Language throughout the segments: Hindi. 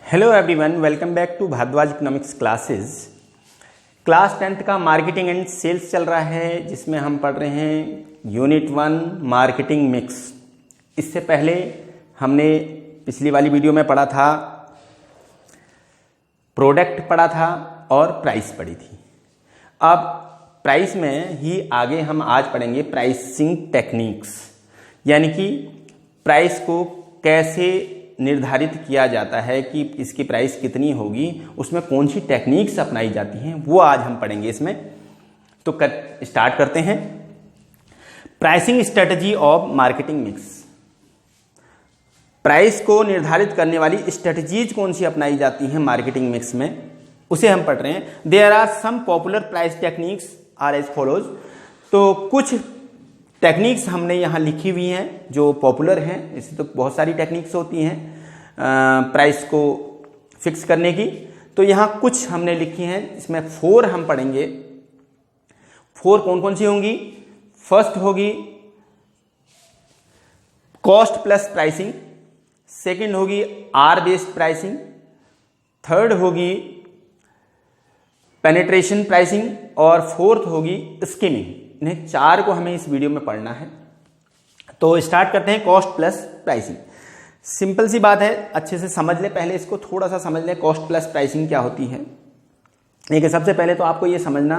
Hello everyone, welcome back to Bhardwaj economics classes. Class 10th का मार्केटिंग एंड सेल्स चल रहा है, जिसमें हम पढ़ रहे हैं यूनिट 1 मार्केटिंग मिक्स। इससे पहले हमने पिछली वाली वीडियो में पढ़ा था प्रोडक्ट पढ़ा था और प्राइस पढ़ी थी। अब प्राइस में ही आगे हम आज पढ़ेंगे प्राइसिंग टेक्निक्स, यानी कि प्राइस को कैसे निर्धारित किया जाता है कि इसकी प्राइस कितनी होगी, उसमें कौन सी टेक्निक्स अपनाई जाती हैं, वो आज हम पढ़ेंगे इसमें। तो स्टार्ट करते हैं। Pricing strategy of marketing mix. Price को निर्धारित करने वाली स्ट्रेटजीज कौन सी अपनाई जाती हैं मार्केटिंग मिक्स में, उसे हम पढ़ रहे हैं। There are some popular price techniques are as follows. तो कुछ टेक्निक्स हमने यहाँ लिखी हुई हैं जो पॉपुलर हैं। इससे तो बहुत सारी टेक्निक्स होती हैं प्राइस को फिक्स करने की, तो यहाँ कुछ हमने लिखी हैं। इसमें 4 हम पढ़ेंगे। 4 कौन कौन सी होंगी? फर्स्ट होगी कॉस्ट प्लस प्राइसिंग, सेकंड होगी आर बेस्ड प्राइसिंग, थर्ड होगी पेनिट्रेशन प्राइसिंग और फोर्थ होगी स्कीमिंग। इन्हें 4 को हमें इस वीडियो में पढ़ना है। तो स्टार्ट करते हैं कॉस्ट प्लस प्राइसिंग। सिंपल सी बात है, अच्छे से समझ ले, पहले इसको थोड़ा सा समझ ले कॉस्ट प्लस प्राइसिंग क्या होती है। लेकिन सबसे पहले तो आपको यह समझना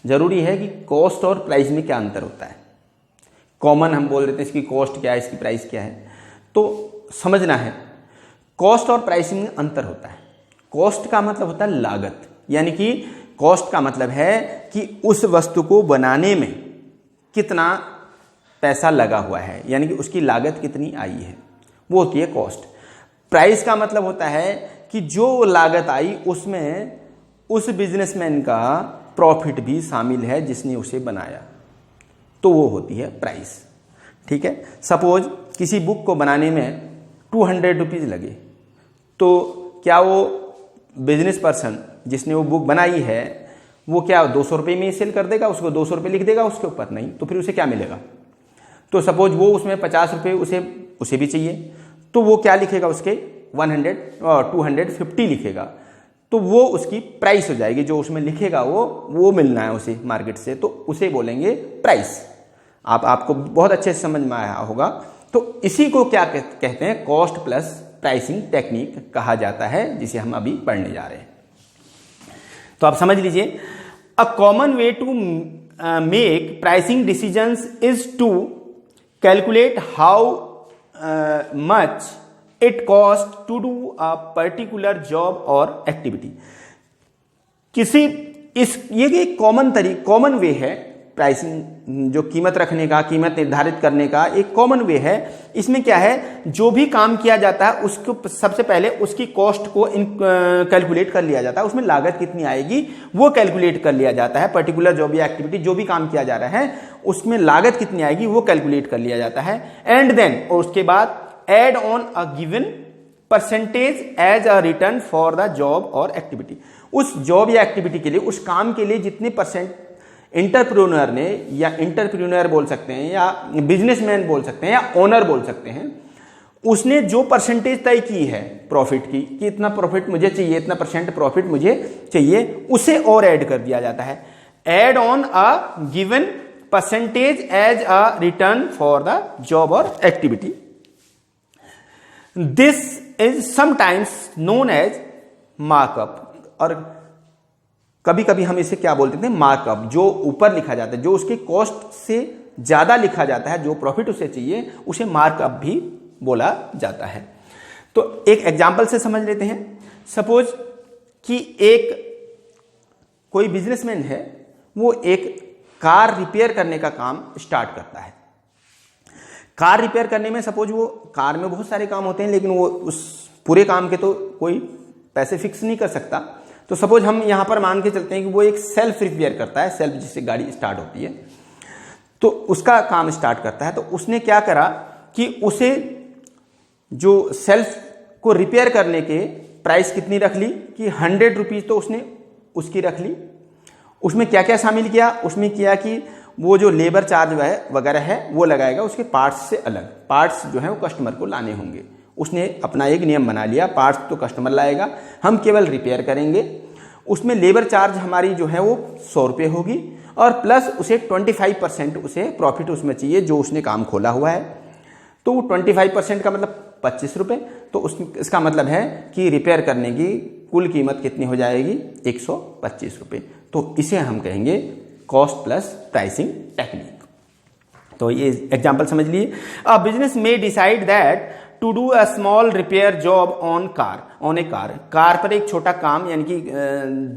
जरूरी है कि कॉस्ट और प्राइस में क्या अंतर होता है। कॉमन हम बोल देते हैं इसकी कॉस्ट क्या है, इसकी प्राइस क्या है, तो समझना है कॉस्ट और प्राइसिंग में अंतर होता है। कॉस्ट का मतलब होता है लागत, यानी कि कॉस्ट का मतलब है कि उस वस्तु को बनाने में कितना पैसा लगा हुआ है, यानी कि उसकी लागत कितनी आई है, वो होती है कॉस्ट। प्राइस का मतलब होता है कि जो लागत आई उसमें उस बिजनेसमैन का प्रॉफिट भी शामिल है जिसने उसे बनाया, तो वो होती है प्राइस। ठीक है। सपोज किसी बुक को बनाने में 200 रुपीज़ लगे, तो क्या वो बिजनेस पर्सन जिसने वो बुक बनाई है वो क्या 200 रुपये में ही सेल कर देगा, उसको 200 रुपये लिख देगा उसके ऊपर? नहीं। तो फिर उसे क्या मिलेगा? तो सपोज वो उसमें 50 रुपये उसे भी चाहिए, तो वो क्या लिखेगा? उसके 100 और 250 लिखेगा, तो वो उसकी प्राइस हो जाएगी। जो उसमें लिखेगा वो मिलना है उसे मार्केट से, तो उसे बोलेंगे प्राइस। आपको बहुत अच्छे से समझ में आया होगा। तो इसी को क्या कहते हैं? कॉस्ट प्लस प्राइसिंग टेक्निक कहा जाता है, जिसे हम अभी पढ़ने जा रहे हैं। तो आप समझ लीजिए, a common way to make pricing decisions is to calculate how much it cost to do a particular job और एक्टिविटी। ये कॉमन वे है प्राइसिंग, जो कीमत रखने का, कीमत निर्धारित करने का एक कॉमन वे है। इसमें क्या है, जो भी काम किया जाता है उसको सबसे पहले उसकी कॉस्ट को कैलकुलेट कर लिया जाता है, उसमें लागत कितनी आएगी वो कैलकुलेट कर लिया जाता है। पर्टिकुलर जॉब या एक्टिविटी, जो भी काम किया जा रहा है उसमें लागत कितनी आएगी वो कैलकुलेट कर लिया जाता है। एंड देन, और उसके बाद add on a given percentage as a return for the job और एक्टिविटी। उस जॉब या एक्टिविटी के लिए, उस काम के लिए जितने परसेंट एंटरप्रेन्योर ने, या एंटरप्रेन्योर बोल सकते हैं या बिजनेसमैन बोल सकते हैं या ओनर बोल सकते हैं, उसने जो परसेंटेज तय की है प्रॉफिट की, कि इतना प्रॉफिट मुझे चाहिए, इतना परसेंट प्रॉफिट मुझे चाहिए, उसे और ऐड कर दिया जाता है। Add on a given percentage as a return for the job और activity. This is sometimes known as markup. और कभी कभी हम इसे क्या बोलते हैं? मार्कअप। जो ऊपर लिखा जाता है, जो उसके कॉस्ट से ज्यादा लिखा जाता है, जो प्रॉफिट उसे चाहिए, उसे मार्कअप भी बोला जाता है। तो एक एग्जांपल से समझ लेते हैं। सपोज कि कोई बिजनेसमैन है, वो एक कार रिपेयर करने का काम स्टार्ट करता है। कार रिपेयर करने में, सपोज वो कार में बहुत सारे काम होते हैं, लेकिन वो उस पूरे काम के तो कोई पैसे फिक्स नहीं कर सकता। तो सपोज हम यहां पर मान के चलते हैं कि वो एक सेल्फ रिपेयर करता है, सेल्फ जिससे गाड़ी स्टार्ट होती है, तो उसका काम स्टार्ट करता है। तो उसने क्या करा कि उसे जो सेल्फ को रिपेयर करने के प्राइस कितनी रख ली कि 100 रुपीज, तो उसने उसकी रख ली। उसमें क्या क्या शामिल किया? उसमें किया कि वो जो लेबर चार्ज वगैरह है वो लगाएगा उसके पार्ट्स से अलग। पार्ट्स जो है वो कस्टमर को लाने होंगे, उसने अपना एक नियम बना लिया, पार्ट्स तो कस्टमर लाएगा, हम केवल रिपेयर करेंगे, उसमें लेबर चार्ज हमारी जो है वो 100 रुपये होगी और प्लस उसे 25% उसे प्रॉफिट उसमें चाहिए जो उसने काम खोला हुआ है। तो 25% का मतलब 25 रुपये, तो इसका मतलब है कि रिपेयर करने की कुल कीमत कितनी हो जाएगी, 125 रुपये। तो इसे हम कहेंगे कॉस्ट प्लस प्राइसिंग टेक्निक। तो ये एग्जांपल समझ लिए। अ बिजनेस में decide that to do a small repair job on a car पर एक छोटा काम, यानी कि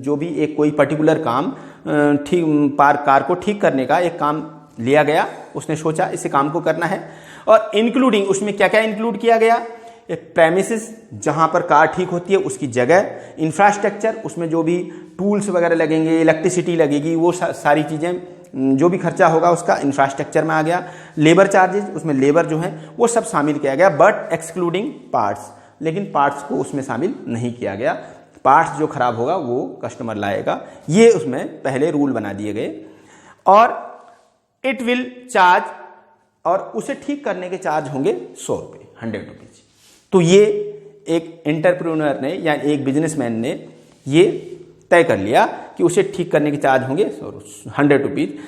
जो भी एक कोई पर्टिकुलर काम कार को ठीक करने का एक काम लिया गया, उसने सोचा इसे काम को करना है। और इंक्लूडिंग, उसमें क्या क्या इंक्लूड किया गया, एक प्रेमिसेस जहां पर कार ठीक होती है उसकी जगह, इंफ्रास्ट्रक्चर उसमें जो भी टूल्स वगैरह लगेंगे, इलेक्ट्रिसिटी लगेगी, वो सारी चीजें जो भी खर्चा होगा उसका इंफ्रास्ट्रक्चर में आ गया। लेबर चार्जेस, उसमें लेबर जो है वो सब शामिल किया गया, बट एक्सक्लूडिंग पार्ट्स, लेकिन पार्ट्स को उसमें शामिल नहीं किया गया। पार्ट्स जो खराब होगा वो कस्टमर लाएगा, ये उसमें पहले रूल बना दिए गए। और इट विल चार्ज, और उसे ठीक करने के चार्ज होंगे 100 रुपये, 100 रुपीज। तो ये एक एंटरप्रेन्योर ने या एक बिजनेसमैन ने ये तय कर लिया कि उसे ठीक करने के चार्ज होंगे 100 rupees.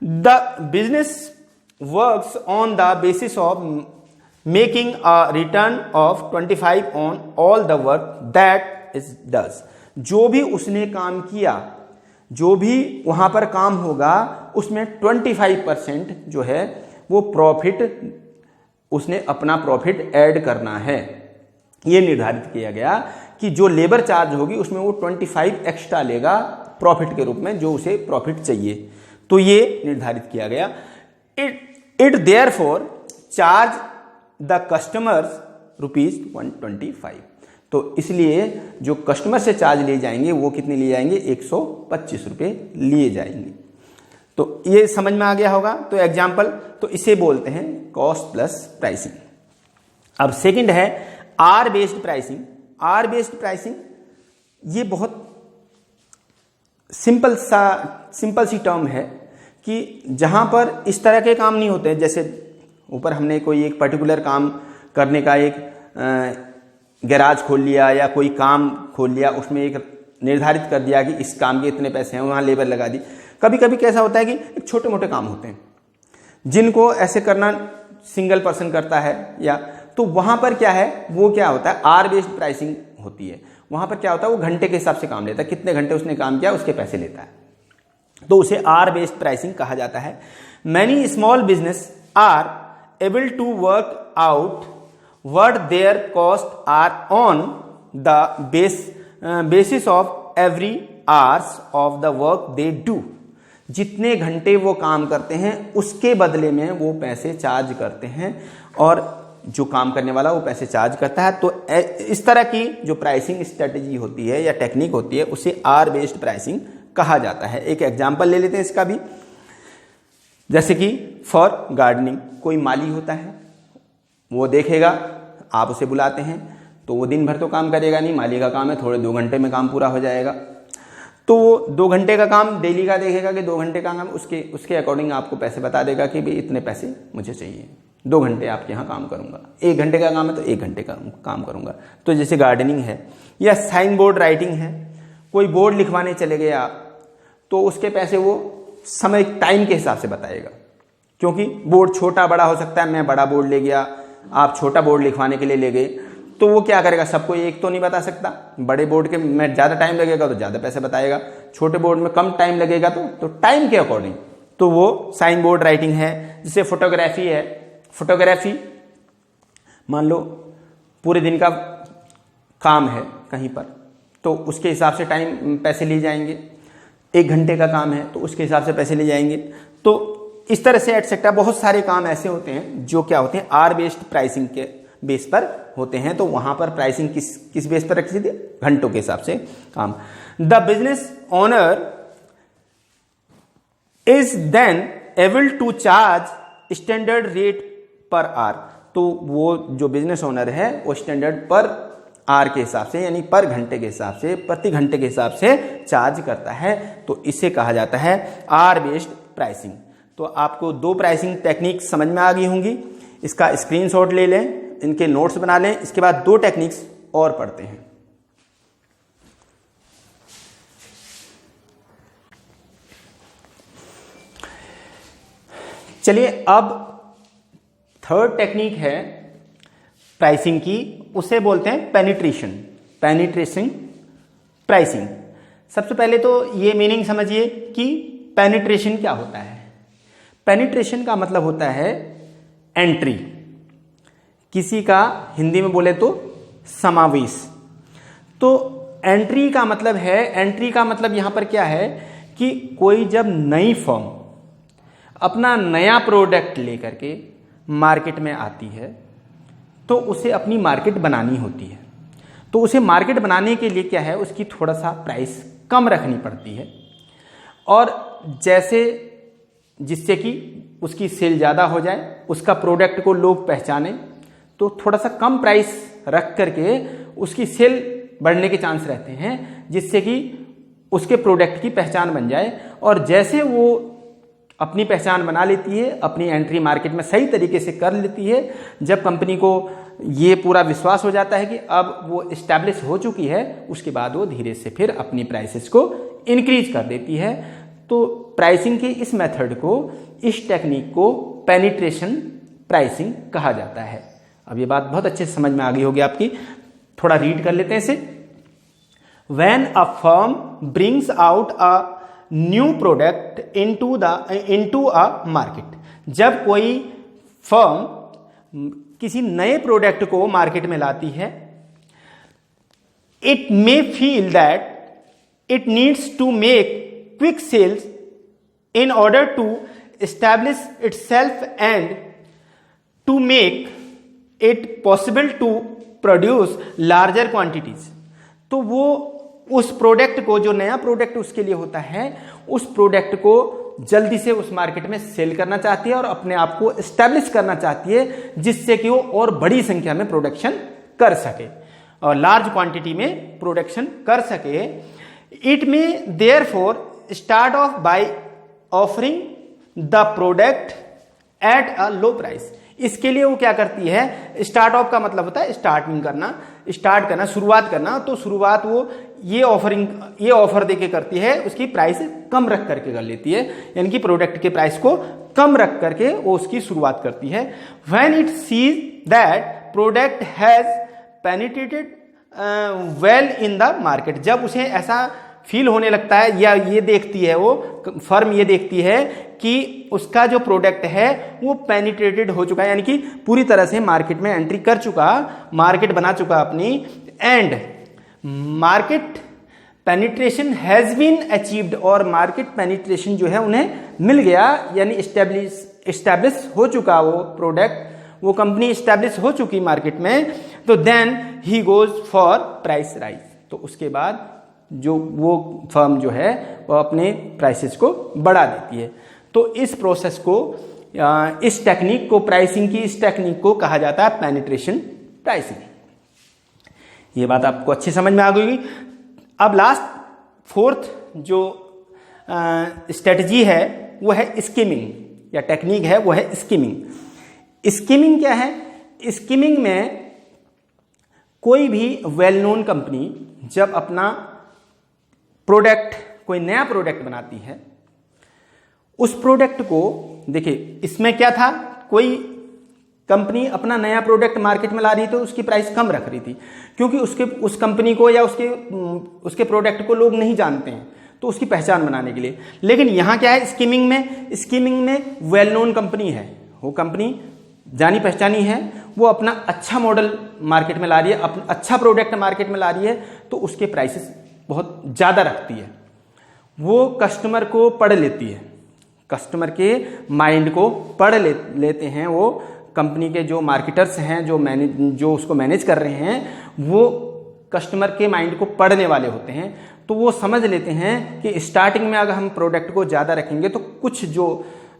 The business works on the basis of making a return of 25 on all the work that is does. जो भी उसने काम किया, जो भी वहां पर काम होगा, उसमें 25% जो है वो प्रॉफिट, उसने अपना प्रॉफिट ऐड करना है। यह निर्धारित किया गया कि जो लेबर चार्ज होगी उसमें वो 25 एक्स्ट्रा लेगा प्रॉफिट के रूप में, जो उसे प्रॉफिट चाहिए। तो ये निर्धारित किया गया। It therefore charge the customers ₹125। तो इसलिए जो कस्टमर से चार्ज लिए जाएंगे वो कितने लिए जाएंगे, 125 रुपये लिए जाएंगे। तो ये समझ में आ गया होगा। तो एग्जाम्पल, तो इसे बोलते हैं कॉस्ट प्लस प्राइसिंग। अब सेकंड है hour based pricing. Hour based pricing ये बहुत सिंपल सी टर्म है कि जहां पर इस तरह के काम नहीं होते, जैसे ऊपर हमने कोई एक पर्टिकुलर काम करने का एक गैराज खोल लिया या कोई काम खोल लिया, उसमें एक निर्धारित कर दिया कि इस काम के इतने पैसे हैं, वहां लेबर लगा दी। कभी कभी कैसा होता है कि एक छोटे मोटे काम होते हैं जिनको ऐसे करना सिंगल पर्सन करता है, या तो वहां पर क्या है, वो क्या होता है, आर बेस्ड प्राइसिंग होती है। वहां पर क्या होता है, वो घंटे के हिसाब से काम लेता है, कितने घंटे उसने काम किया उसके पैसे लेता है, तो उसे आर बेस्ड प्राइसिंग कहा जाता है। Many small business are able to work out what their cost are on the basis of every hours of the work they do। जितने घंटे वो काम करते हैं उसके बदले में वो पैसे चार्ज करते हैं, और जो काम करने वाला वो पैसे चार्ज करता है। तो इस तरह की जो प्राइसिंग स्ट्रेटेजी होती है या टेक्निक होती है उसे आर बेस्ड प्राइसिंग कहा जाता है। एक एग्जांपल ले लेते हैं इसका भी, जैसे कि फॉर गार्डनिंग, कोई माली होता है, वो देखेगा, आप उसे बुलाते हैं तो वो दिन भर तो काम करेगा नहीं, माली का काम है थोड़े 2 घंटे में काम पूरा हो जाएगा। तो वो 2 घंटे का काम डेली का देखेगा कि 2 घंटे का काम, उसके अकॉर्डिंग आपको पैसे बता देगा कि भाई इतने पैसे मुझे चाहिए, 2 घंटे आपके यहाँ काम करूंगा। 1 घंटे का काम है तो 1 घंटे का काम करूंगा। तो जैसे गार्डनिंग है या साइन बोर्ड राइटिंग है, कोई बोर्ड लिखवाने चले गए आप, तो उसके पैसे वो समय टाइम के हिसाब से बताएगा, क्योंकि बोर्ड छोटा बड़ा हो सकता है। मैं बड़ा बोर्ड ले गया, आप छोटा बोर्ड लिखवाने के लिए ले गए, तो वो क्या करेगा, सबको एक तो नहीं बता सकता। बड़े बोर्ड के में ज़्यादा टाइम लगेगा तो ज़्यादा पैसे बताएगा, छोटे बोर्ड में कम टाइम लगेगा तो टाइम के अकॉर्डिंग। तो वो साइन बोर्ड राइटिंग है। जैसे फोटोग्राफी है, फोटोग्राफी मान लो पूरे दिन का काम है कहीं पर, तो उसके हिसाब से टाइम पैसे लिए जाएंगे। 1 घंटे का काम है तो उसके हिसाब से पैसे लिए जाएंगे। तो इस तरह से एटसेट्रा बहुत सारे काम ऐसे होते हैं जो क्या होते हैं, आर बेस्ड प्राइसिंग के बेस पर होते हैं। तो वहां पर प्राइसिंग किस बेस पर रखी थी, घंटों के हिसाब से काम। The business owner is then able to charge standard rate per hour. तो वो जो बिजनेस ओनर है वो स्टैंडर्ड पर आर के हिसाब से, यानी पर घंटे के हिसाब से, प्रति घंटे के हिसाब से चार्ज करता है। तो इसे कहा जाता है आर बेस्ड प्राइसिंग। तो आपको 2 प्राइसिंग टेक्निक समझ में आ गई होंगी। इसका स्क्रीनशॉट ले लें इनके नोट्स बना लें। इसके बाद 2 टेक्निक्स और पढ़ते हैं। चलिए, अब थर्ड टेक्निक है प्राइसिंग की, उसे बोलते हैं पेनिट्रेशन प्राइसिंग। सबसे पहले तो ये मीनिंग समझिए कि पेनिट्रेशन क्या होता है। पेनिट्रेशन का मतलब होता है एंट्री, किसी का हिंदी में बोले तो समावेश। तो एंट्री का मतलब है, एंट्री का मतलब यहां पर क्या है कि कोई जब नई फर्म अपना नया प्रोडक्ट लेकर के मार्केट में आती है तो उसे अपनी मार्केट बनानी होती है। तो उसे मार्केट बनाने के लिए क्या है, उसकी थोड़ा सा प्राइस कम रखनी पड़ती है, और जैसे जिससे कि उसकी सेल ज़्यादा हो जाए, उसका प्रोडक्ट को लोग पहचाने, तो थोड़ा सा कम प्राइस रख करके उसकी सेल बढ़ने के चांस रहते हैं, जिससे कि उसके प्रोडक्ट की पहचान बन जाए। और जैसे वो अपनी पहचान बना लेती है, अपनी एंट्री मार्केट में सही तरीके से कर लेती है, जब कंपनी को ये पूरा विश्वास हो जाता है कि अब वो इस्टेब्लिश हो चुकी है, उसके बाद वो धीरे से फिर अपनी प्राइसेस को इंक्रीज कर देती है। तो प्राइसिंग के इस मेथड को, इस टेक्निक को पेनिट्रेशन प्राइसिंग कहा जाता है। अब ये बात बहुत अच्छे से समझ में आ गई होगी आपकी। थोड़ा रीड कर लेते हैं इसे। When a firm brings out a new product into a market, जब कोई फर्म किसी नए प्रोडक्ट को मार्केट में लाती है, it may feel that it needs to make quick sales in order to establish itself and to make it possible to produce larger quantities। तो वो उस प्रोडक्ट को, जो नया प्रोडक्ट उसके लिए होता है, उस प्रोडक्ट को जल्दी से उस मार्केट में सेल करना चाहती है और अपने आप को एस्टेब्लिश करना चाहती है, जिससे कि वो और बड़ी संख्या में प्रोडक्शन कर सके और लार्ज क्वांटिटी में प्रोडक्शन कर सके। इट में therefore start off by offering the product at a low price. इसके लिए वो क्या करती है, स्टार्ट ऑफ का मतलब होता है स्टार्ट करना, शुरुआत करना। तो शुरुआत वो ये ऑफर देके करती है, उसकी प्राइस कम रख करके कर लेती है, यानी कि प्रोडक्ट के प्राइस को कम रख करके वो उसकी शुरुआत करती है। When it sees that product has penetrated well in the market, जब उसे ऐसा फील होने लगता है, या ये देखती है, वो फर्म ये देखती है कि उसका जो प्रोडक्ट है वो पेनिट्रेटेड हो चुका है, यानी कि पूरी तरह से मार्केट में एंट्री कर चुका, मार्केट बना चुका अपनी, and market penetration has been achieved, और मार्केट पेनिट्रेशन जो है उन्हें मिल गया, यानी एस्टेब्लिश हो चुका वो प्रोडक्ट, वो कंपनी एस्टेब्लिश हो चुकी मार्केट में। तो then he goes for price rise. तो उसके बाद जो वो फर्म जो है वो अपने प्राइसेस को बढ़ा देती है। तो इस प्रोसेस को, इस टेक्निक को, प्राइसिंग की इस टेक्निक को कहा जाता है पेनिट्रेशन प्राइसिंग। ये बात आपको अच्छी समझ में आ गई। अब लास्ट फोर्थ जो स्ट्रेटजी है वो है स्कीमिंग, या टेक्निक है वो है स्कीमिंग। स्कीमिंग क्या है? स्कीमिंग में कोई भी वेल नोन कंपनी जब अपना प्रोडक्ट, कोई नया प्रोडक्ट बनाती है, उस प्रोडक्ट को, देखिए इसमें क्या था, कोई कंपनी अपना नया प्रोडक्ट मार्केट में ला रही तो उसकी प्राइस कम रख रही थी, क्योंकि उस कंपनी को या उसके प्रोडक्ट को लोग नहीं जानते हैं, तो उसकी पहचान बनाने के लिए। लेकिन यहां क्या है, स्कीमिंग में वेल नोन कंपनी है, वो कंपनी जानी पहचानी है, वो अपना अच्छा मॉडल मार्केट में ला रही है, अपना अच्छा प्रोडक्ट मार्केट में ला रही है, तो उसके प्राइसेस बहुत ज़्यादा रखती है। वो कस्टमर को पढ़ लेती है, कस्टमर के माइंड को पढ़ लेते हैं। वो कंपनी के जो मार्केटर्स हैं, जो उसको मैनेज कर रहे हैं, वो कस्टमर के माइंड को पढ़ने वाले होते हैं। तो वो समझ लेते हैं कि स्टार्टिंग में अगर हम प्रोडक्ट को ज़्यादा रखेंगे तो कुछ जो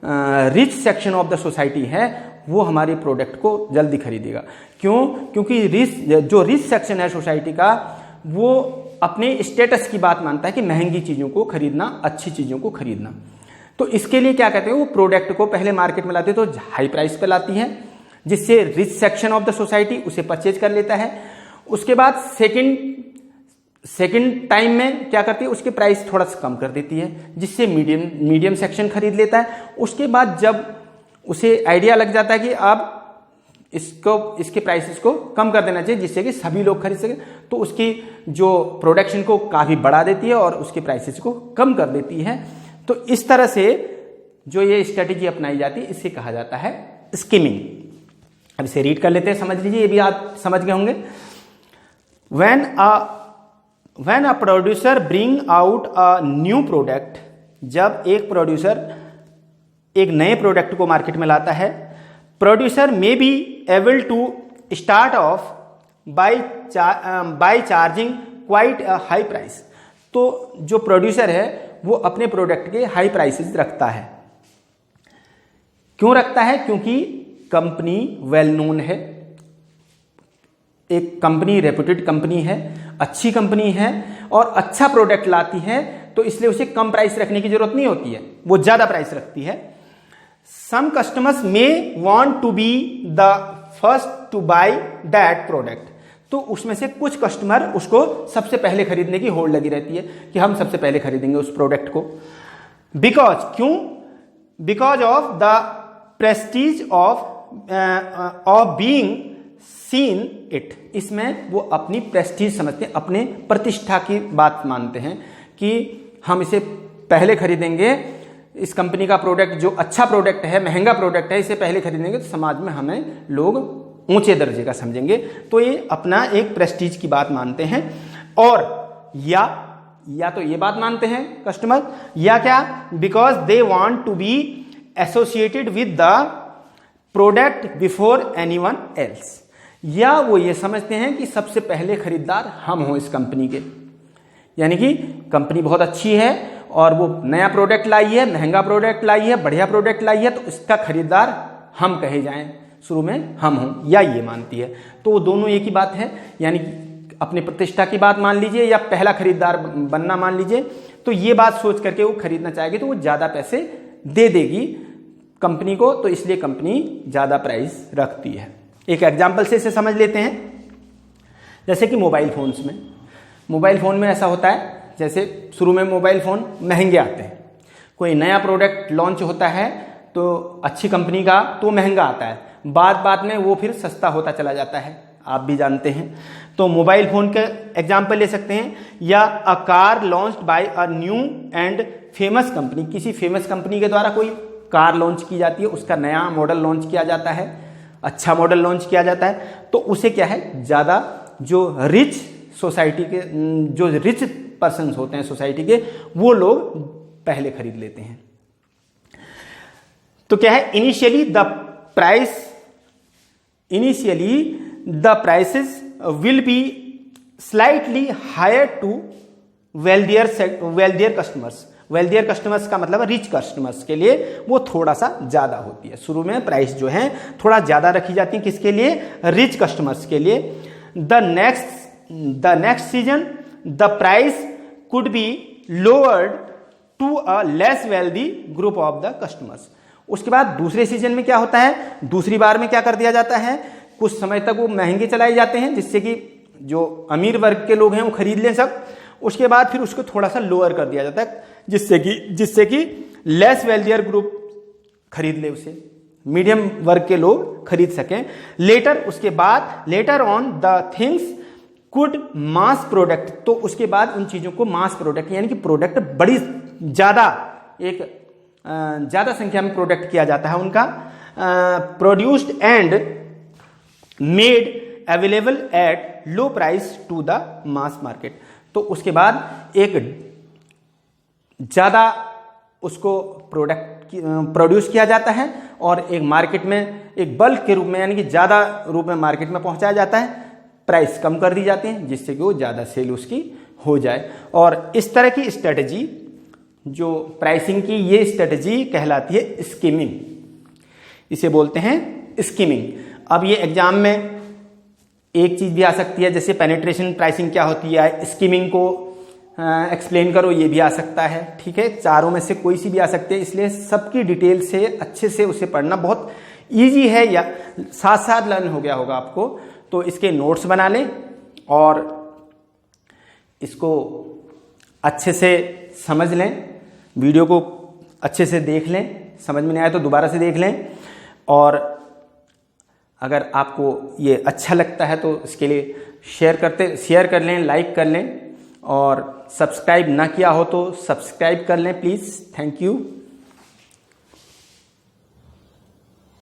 rich section of the society है वो हमारे प्रोडक्ट को जल्दी खरीदेगा। क्यों? क्योंकि जो रिच सेक्शन है सोसाइटी का, वो अपने स्टेटस की बात मानता है कि महंगी चीज़ों को खरीदना, अच्छी चीज़ों को खरीदना। तो इसके लिए क्या कहते हैं, वो प्रोडक्ट को पहले मार्केट में लाते हैं तो हाई प्राइस पे लाती है, जिससे rich section of the society उसे परचेज कर लेता है। उसके बाद सेकंड टाइम में क्या करती है, उसके प्राइस थोड़ा सा कम कर देती है, जिससे मीडियम सेक्शन खरीद लेता है। उसके बाद जब उसे आइडिया लग जाता है कि अब इसके प्राइसेस को कम कर देना चाहिए जिससे कि सभी लोग खरीद सके, तो उसकी जो प्रोडक्शन को काफी बढ़ा देती है और उसके प्राइसेस को कम कर देती है। तो इस तरह से जो ये स्ट्रेटेजी अपनाई जाती है इसे कहा जाता है स्कीमिंग। अब इसे रीड कर लेते हैं, समझ लीजिए, ये भी आप समझ गए होंगे। When a producer bring out a new product, जब एक प्रोड्यूसर एक नए प्रोडक्ट को मार्केट में लाता है, producer may be able to start off by charging quite a high price. तो जो प्रोड्यूसर है वो अपने प्रोडक्ट के हाई प्राइसेस रखता है। क्यों रखता है? क्योंकि कंपनी वेल नोन है, एक कंपनी रेप्यूटेड कंपनी है, अच्छी कंपनी है और अच्छा प्रोडक्ट लाती है, तो इसलिए उसे कम प्राइस रखने की जरूरत नहीं होती है, वो ज्यादा प्राइस रखती है। Some customers may want to be the first to buy that product. तो उसमें से कुछ कस्टमर उसको सबसे पहले खरीदने की होड़ लगी रहती है कि हम सबसे पहले खरीदेंगे उस प्रोडक्ट को। क्यों? Because of the Prestige of being seen it. इसमें वो अपनी प्रेस्टीज समझते हैं, अपने प्रतिष्ठा की बात मानते हैं कि हम इसे पहले खरीदेंगे, इस कंपनी का प्रोडक्ट जो अच्छा प्रोडक्ट है, महंगा प्रोडक्ट है, इसे पहले खरीदेंगे तो समाज में हमें लोग ऊंचे दर्जे का समझेंगे। तो ये अपना एक प्रेस्टीज की बात मानते हैं। और या तो ये बात मानते हैं कस्टमर, या क्या, because they want to be associated with the product before anyone else. या वो ये समझते हैं कि सबसे पहले खरीदार हम हों इस कंपनी के, यानी कि कंपनी बहुत अच्छी है और वो नया प्रोडक्ट लाई है, महंगा प्रोडक्ट लाई है, बढ़िया प्रोडक्ट लाई है, तो इसका खरीदार हम कहे जाएं, शुरू में हम हों, या ये मानती है। तो वो दोनों एक ही बात है, यानी कि अपनी प्रतिष्ठा की बात मान लीजिए या पहला खरीदार बनना मान लीजिए। तो ये बात सोच करके वो खरीदना चाहेगी तो वो ज्यादा पैसे दे देगी कंपनी को, तो इसलिए कंपनी ज्यादा प्राइस रखती है। एक एग्जाम्पल से इसे समझ लेते हैं, जैसे कि मोबाइल फोन में ऐसा होता है, जैसे शुरू में मोबाइल फोन महंगे आते हैं, कोई नया प्रोडक्ट लॉन्च होता है तो अच्छी कंपनी का तो महंगा आता है, बाद में वो फिर सस्ता होता चला जाता है, आप भी जानते हैं। तो मोबाइल फोन के एग्जाम्पल ले सकते हैं, या a car launched by a new and famous company, किसी फेमस कंपनी के द्वारा कोई कार लॉन्च की जाती है, उसका नया मॉडल लॉन्च किया जाता है, अच्छा मॉडल लॉन्च किया जाता है, तो उसे क्या है, ज्यादा जो रिच सोसाइटी के, जो रिच पर्सन्स होते हैं सोसाइटी के, वो लोग पहले खरीद लेते हैं। तो क्या है, initially the prices will be slightly higher to wealthier customers. Wealthier customers का मतलब रिच कस्टमर्स के लिए वो थोड़ा सा ज्यादा होती है। शुरू में प्राइस जो है थोड़ा ज्यादा रखी जाती है, किसके लिए, रिच कस्टमर्स के लिए। The next season the price could be lowered to a less wealthy group of the customers. उसके बाद दूसरे सीजन में क्या होता है, दूसरी बार में क्या कर दिया जाता है, कुछ समय तक वो महंगे चलाए जाते हैं जिससे कि जो अमीर वर्ग के लोग हैं वो खरीद लें सब। उसके बाद फिर उसको थोड़ा सा लोअर कर दिया जाता है जिससे कि लेस वेल्दियर ग्रुप खरीद ले, उसे मीडियम वर्ग के लोग खरीद सकें। Later on the things could mass product, तो उसके बाद उन चीजों को मास प्रोडक्ट, यानी कि प्रोडक्ट बड़ी ज्यादा संख्या में प्रोडक्ट किया जाता है उनका, produced and made available at low price to the mass market. तो उसके बाद एक ज्यादा उसको प्रोडक्ट प्रोड्यूस किया जाता है और एक मार्केट में एक बल्क के रूप में, यानी कि ज्यादा रूप में मार्केट में पहुंचाया जाता है, प्राइस कम कर दी जाती है जिससे कि वो ज्यादा सेल उसकी हो जाए। और इस तरह की स्ट्रेटजी, जो प्राइसिंग की ये स्ट्रेटजी कहलाती है स्कीमिंग, इसे बोलते हैं स्कीमिंग। अब ये एग्जाम में एक चीज भी आ सकती है, जैसे पेनिट्रेशन प्राइसिंग क्या होती है, स्कीमिंग को एक्सप्लेन करो, ये भी आ सकता है, ठीक है, चारों में से कोई सी भी आ सकती है। इसलिए सबकी डिटेल से अच्छे से उसे पढ़ना बहुत इजी है या साथ साथ लर्न हो गया होगा आपको। तो इसके नोट्स बना लें और इसको अच्छे से समझ लें, वीडियो को अच्छे से देख लें, समझ में नहीं आया तो दोबारा से देख लें। और अगर आपको ये अच्छा लगता है तो इसके लिए शेयर कर लें, लाइक कर लें, और सब्सक्राइब ना किया हो तो सब्सक्राइब कर लें प्लीज़। Thank you.